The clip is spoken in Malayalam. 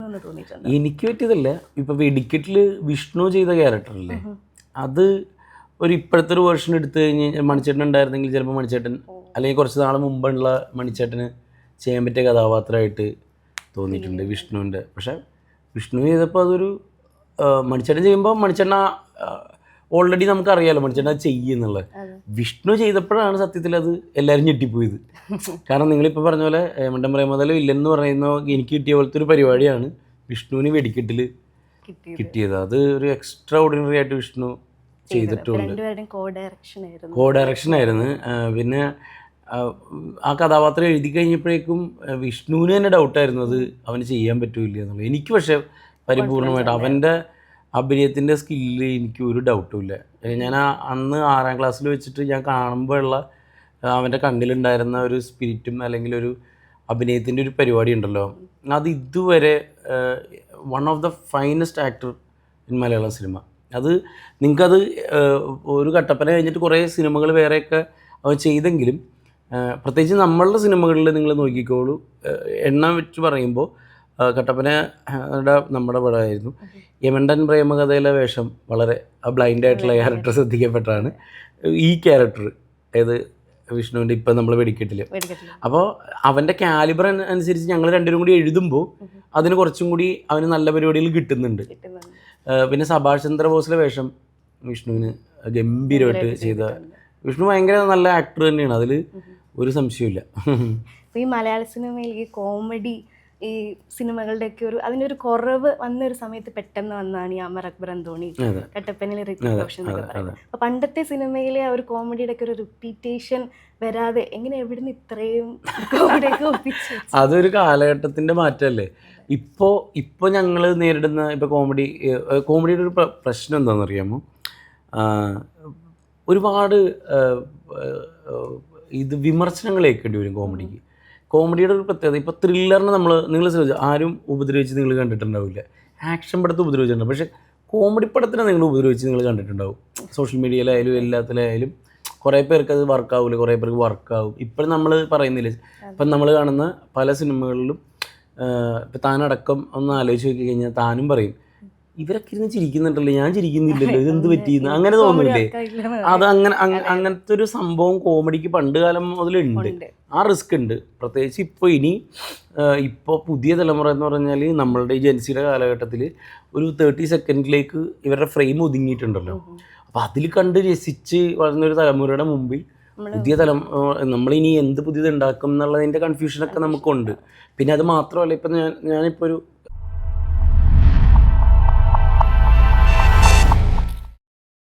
എന്ന് തോന്നിയിട്ടുണ്ട്? എനിക്ക് പറ്റിയതല്ല, ഇപ്പം വെടിക്കെട്ടിൽ വിഷ്ണു ചെയ്ത ക്യാരക്ടറല്ലേ അത് ഒരു ഇപ്പോഴത്തെ ഒരു വേർഷൻ എടുത്തു കഴിഞ്ഞ് മണിച്ചേട്ടൻ ഉണ്ടായിരുന്നെങ്കിൽ ചിലപ്പോൾ മണിച്ചേട്ടൻ അല്ലെങ്കിൽ കുറച്ച് നാൾ മുമ്പുള്ള മണിച്ചേട്ടന് ചെയ്യാൻ പറ്റിയ കഥാപാത്രമായിട്ട് തോന്നിയിട്ടുണ്ട് വിഷ്ണുവിൻ്റെ. പക്ഷേ വിഷ്ണു ചെയ്തപ്പോൾ അതൊരു മണിച്ചേട്ടൻ ചെയ്യുമ്പോൾ മണിച്ചേട്ടൻ ഓൾറെഡി നമുക്കറിയാമല്ലോ മണിച്ചേട്ടൻ അത് ചെയ്യുന്നുള്ളത്. വിഷ്ണു ചെയ്തപ്പോഴാണ് സത്യത്തിൽ അത് എല്ലാവരും ഞെട്ടിപ്പോയത്. കാരണം നിങ്ങളിപ്പോൾ പറഞ്ഞ പോലെ മണ്ടൻ പ്രേമതല ഇല്ലെന്ന് പറയുന്ന എനിക്ക് കിട്ടിയ പോലത്തെ ഒരു പരിപാടിയാണ് വിഷ്ണുവിന് വെടിക്കെട്ടിൽ കിട്ടിയത്. അത് ഒരു എക്സ്ട്രാ ഓർഡിനറി ആയിട്ട് വിഷ്ണു ചെയ്തിട്ടുണ്ട്. കോ ഡയറക്ഷൻ ആയിരുന്നു. പിന്നെ ആ കഥാപാത്രം എഴുതി കഴിഞ്ഞപ്പോഴേക്കും വിഷ്ണുവിന് തന്നെ ഡൗട്ടായിരുന്നു അത് അവന് ചെയ്യാൻ പറ്റൂല എന്നുള്ളത്. എനിക്ക് പക്ഷേ പരിപൂർണമായിട്ട് അവൻ്റെ അഭിനയത്തിൻ്റെ സ്കില്ല് എനിക്ക് ഒരു ഡൗട്ടും ഇല്ല. ഞാൻ അന്ന് 6ാം ക്ലാസ്സിൽ വെച്ചിട്ട് ഞാൻ കാണുമ്പോഴുള്ള അവൻ്റെ കണ്ണിലുണ്ടായിരുന്ന ഒരു സ്പിരിറ്റും അല്ലെങ്കിൽ ഒരു അഭിനയത്തിൻ്റെ ഒരു പരിപാടി ഉണ്ടല്ലോ, അത് ഇതുവരെ one of the finest actor in Malayalam cinema. അത് നിങ്ങൾക്കത് ഒരു കട്ടപ്പന കഴിഞ്ഞിട്ട് കുറേ സിനിമകൾ വേറെയൊക്കെ അവൻ ചെയ്തെങ്കിലും പ്രത്യേകിച്ച് നമ്മളുടെ സിനിമകളിൽ നിങ്ങൾ നോക്കിക്കോളൂ, എണ്ണം വെച്ച് പറയുമ്പോൾ കട്ടപ്പനയുടെ നമ്മുടെ പടമായിരുന്നു. യമണ്ടൻ പ്രേമകഥയിലെ വേഷം വളരെ ബ്ലൈൻഡായിട്ടുള്ള ക്യാരക്ടർ ശ്രദ്ധിക്കപ്പെട്ടാണ് ഈ ക്യാരക്ടർ ഏത് വിഷ്ണുവിൻ്റെ ഇപ്പം നമ്മൾ വെടിക്കെട്ടിൽ. അപ്പോൾ അവൻ്റെ കാലിബർ അനുസരിച്ച് ഞങ്ങൾ രണ്ടുപേരും കൂടി എഴുതുമ്പോൾ അതിന് കുറച്ചും കൂടി അവന് നല്ല പരിപാടികൾ കിട്ടുന്നുണ്ട്. പിന്നെ സുഭാഷ് ചന്ദ്രബോസിലെ വേഷം വിഷ്ണുവിന് ഗംഭീരമായിട്ട് ചെയ്ത, വിഷ്ണു ഭയങ്കര നല്ല ആക്ടർ തന്നെയാണ്, അതിൽ ഒരു സംശയമില്ല. ഈ മലയാള സിനിമയിൽ ഈ കോമഡി ഈ സിനിമകളുടെയൊക്കെ അതിൻ്റെ ഒരു കുറവ് വന്നൊരു സമയത്ത് പെട്ടെന്ന് വന്നതാണ് ഈ അമർ അക്ബർ അന്തോണി, കട്ടപ്പനയിലെ ഋതിക് റോഷൻ എന്നൊക്കെ പറയുന്നത്. അപ്പോൾ പണ്ടത്തെ സിനിമയിലെ ആ ഒരു കോമഡിയുടെ ഒക്കെ ഒരു റിപ്പീറ്റേഷൻ വരാതെ എങ്ങനെ എവിടുന്ന് ഇത്രയും കോമഡിയൊക്കെ ഒപ്പിച്ചു? അതൊരു കാലഘട്ടത്തിൻ്റെ മാറ്റമല്ലേ. ഇപ്പോൾ ഞങ്ങൾ നേരിടുന്ന ഇപ്പോൾ കോമഡിയുടെ ഒരു പ്രശ്നം എന്താണെന്നറിയാമോ, ഒരുപാട് ഇത് വിമർശനങ്ങൾ ഏൽക്കേണ്ടി വരും കോമഡിക്ക്. കോമഡിയുടെ ഒരു പ്രത്യേകത, ഇപ്പോൾ ത്രില്ലറിന് നിങ്ങൾ ശ്രദ്ധിച്ചു ആരും ഉപദ്രവിച്ച് നിങ്ങൾ കണ്ടിട്ടുണ്ടാവില്ല. ആക്ഷൻ പടത്ത് ഉപദ്രവിച്ചിട്ടുണ്ടാവും, പക്ഷേ കോമഡി പടത്തിനെ നിങ്ങൾ ഉപദ്രവിച്ച് നിങ്ങൾ കണ്ടിട്ടുണ്ടാവും. സോഷ്യൽ മീഡിയയിലായാലും എല്ലാത്തിലായാലും കുറേ പേർക്ക് അത് വർക്കാവില്ല, കുറേ പേർക്ക് വർക്കാവും. ഇപ്പോഴും നമ്മൾ പറയുന്നില്ല, ഇപ്പം നമ്മൾ കാണുന്ന പല സിനിമകളിലും ഇപ്പം താനടക്കം ഒന്ന് ആലോചിച്ച് നോക്കി കഴിഞ്ഞാൽ താനും പറയും ഇവരൊക്കെ ഇരുന്ന് ചിരിക്കുന്നുണ്ടല്ലോ, ഞാൻ ചിരിക്കുന്നില്ലല്ലോ, ഇതെന്ത് പറ്റിയെന്ന് അങ്ങനെ തോന്നില്ലേ? അത് അങ്ങനത്തെ ഒരു സംഭവം കോമഡിക്ക് പണ്ട് കാലം മുതലുണ്ട്, ആ റിസ്ക് ഉണ്ട്. പ്രത്യേകിച്ച് ഇപ്പോൾ പുതിയ തലമുറ എന്ന് പറഞ്ഞാൽ നമ്മളുടെ ഈ ജെൻസിയുടെ കാലഘട്ടത്തിൽ ഒരു 30 സെക്കൻഡിലേക്ക് ഇവരുടെ ഫ്രെയിം ഒതുങ്ങിയിട്ടുണ്ടല്ലോ. അപ്പോൾ അതിൽ കണ്ട് രസിച്ച് വളർന്നൊരു തലമുറയുടെ മുമ്പിൽ പുതിയ നമ്മളിനി എന്ത് പുതിയത് ഉണ്ടാക്കും എന്നുള്ളതിൻ്റെ കൺഫ്യൂഷനൊക്കെ നമുക്കുണ്ട്. പിന്നെ അത് മാത്രമല്ല, ഇപ്പം ഞാനിപ്പോൾ ഒരു